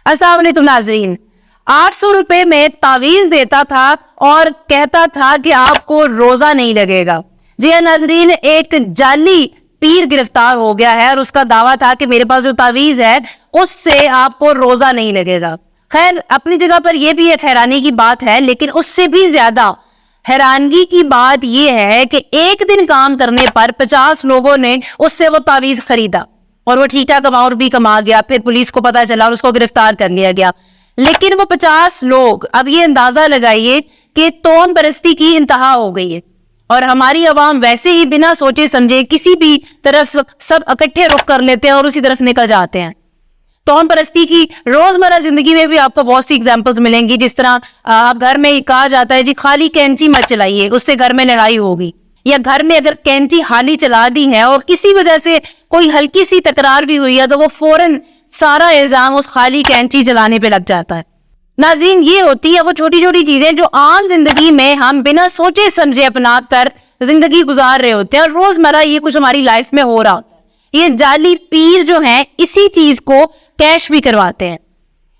अस्सलाम वालेकुम नाज़रीन। 800 रुपए में तावीज देता था और कहता था कि आपको रोजा नहीं लगेगा। जी हाँ नाज़रीन, एक जाली पीर गिरफ्तार हो गया है और उसका दावा था कि मेरे पास जो तावीज है उससे आपको रोजा नहीं लगेगा। खैर, अपनी जगह पर यह भी एक हैरानी की बात है, लेकिन उससे भी ज्यादा हैरानगी की बात यह है कि एक दिन काम करने पर 50 लोगों ने उससे वो तावीज खरीदा और वो ठीक ठाक अमाउंट भी कमा गया। फिर पुलिस को पता चला और उसको गिरफ्तार कर लिया गया। लेकिन वो 50 लोग, अब ये अंदाजा लगाइए कि तौन परस्ती की इंतहा हो गई है और हमारी अवाम वैसे ही बिना सोचे समझे किसी भी तरफ सब इकट्ठे रुख कर लेते हैं और उसी तरफ निकल जाते हैं। तौन परस्ती की रोजमर्रा जिंदगी में भी आपको बहुत सी एग्जांपल्स मिलेंगी। जिस तरह आप घर में कहा जाता है जी खाली कैंची मत चलाइए, उससे घर में लड़ाई होगी, या घर में अगर कैंची हाली चला दी है और किसी वजह से कोई हल्की सी तकरार भी हुई है तो वो फौरन सारा इल्जाम उस खाली कैंची चलाने पे लग जाता है। नाज़रीन, ये होती है वो छोटी छोटी चीजें जो आम जिंदगी में हम बिना सोचे समझे अपना कर जिंदगी गुजार रहे होते हैं और रोजमर्रा ये कुछ हमारी लाइफ में हो रहा होता है। ये जाली पीर जो हैं इसी चीज को कैश भी करवाते हैं।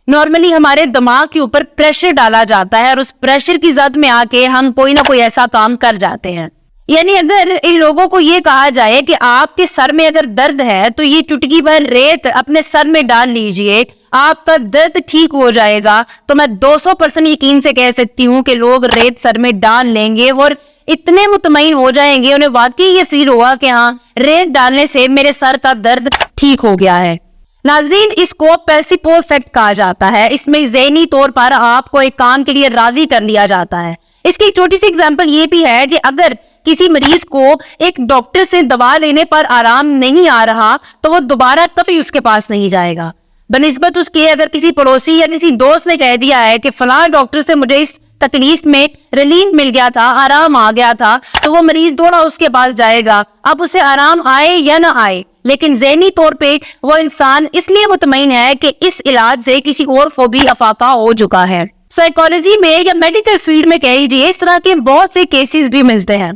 नॉर्मली हमारे दिमाग के ऊपर प्रेशर डाला जाता है और उस प्रेशर की जद में आके हम कोई ना कोई ऐसा काम कर जाते हैं। यानी अगर इन लोगों को ये कहा जाए कि आपके सर में अगर दर्द है तो ये चुटकी भर रेत अपने सर में डाल लीजिए, आपका दर्द ठीक हो जाएगा, तो मैं 200% यकीन से कह सकती हूँ कि लोग रेत सर में डाल लेंगे और इतने मुतमईन हो जाएंगे, उन्हें वाकई ये फील होगा कि हाँ, रेत डालने से मेरे सर का दर्द ठीक हो गया है। नाज़रीन, इसको प्लेसिबो इफेक्ट कहा जाता है। इसमें ज़हनी तौर पर आपको एक काम के लिए राजी कर लिया जाता है। इसकी एक छोटी सी एग्जांपल ये भी है कि अगर किसी मरीज को एक डॉक्टर से दवा लेने पर आराम नहीं आ रहा तो वो दोबारा कभी उसके पास नहीं जाएगा। बनिस्बत उसके अगर किसी पड़ोसी या किसी दोस्त ने कह दिया है कि फलां डॉक्टर से मुझे इस तकलीफ में रिलीफ मिल गया था, आराम आ गया था, तो वो मरीज दौड़ा उसके पास जाएगा। अब उसे आराम आए या ना आए, लेकिन ज़हनी तौर पे वो इंसान इसलिए मुतमईन है कि इस इलाज से किसी और को भी अफाका हो चुका है। साइकोलॉजी में या मेडिकल फील्ड में कह लीजिए, इस तरह के बहुत से केसेस भी मिलते हैं।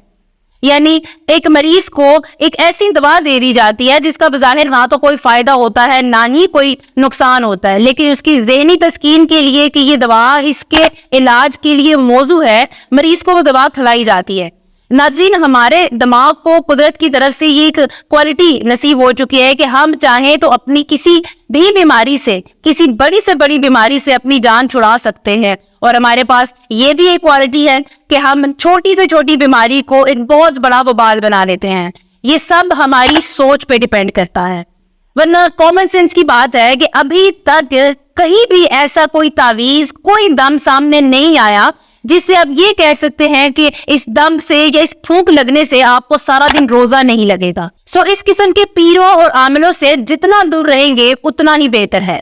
यानी एक मरीज को एक ऐसी दवा दे दी जाती है जिसका बज़ाहिर ना तो कोई फायदा होता है ना ही कोई नुकसान होता है, लेकिन उसकी ज़हनी तस्कीन के लिए कि ये दवा इसके इलाज के लिए मौजू है, मरीज को वो दवा खिलाई जाती है। नाज़रीन, हमारे दिमाग को कुदरत की तरफ से ये एक क्वालिटी नसीब हो चुकी है कि हम चाहें तो अपनी किसी भी बीमारी से, किसी बड़ी से बड़ी बीमारी से अपनी जान छुड़ा सकते हैं। और हमारे पास ये भी एक क्वालिटी है कि हम छोटी से छोटी बीमारी को एक बहुत बड़ा वबाल बना लेते हैं। ये सब हमारी सोच पे डिपेंड करता है। वरना कॉमन सेंस की बात है कि अभी तक कहीं भी ऐसा कोई तावीज, कोई दम सामने नहीं आया जिससे आप ये कह सकते हैं कि इस दम से या इस फूंक लगने से आपको सारा दिन रोजा नहीं लगेगा। सो इस किस्म के पीरों और आमिलों से जितना दूर रहेंगे उतना ही बेहतर है।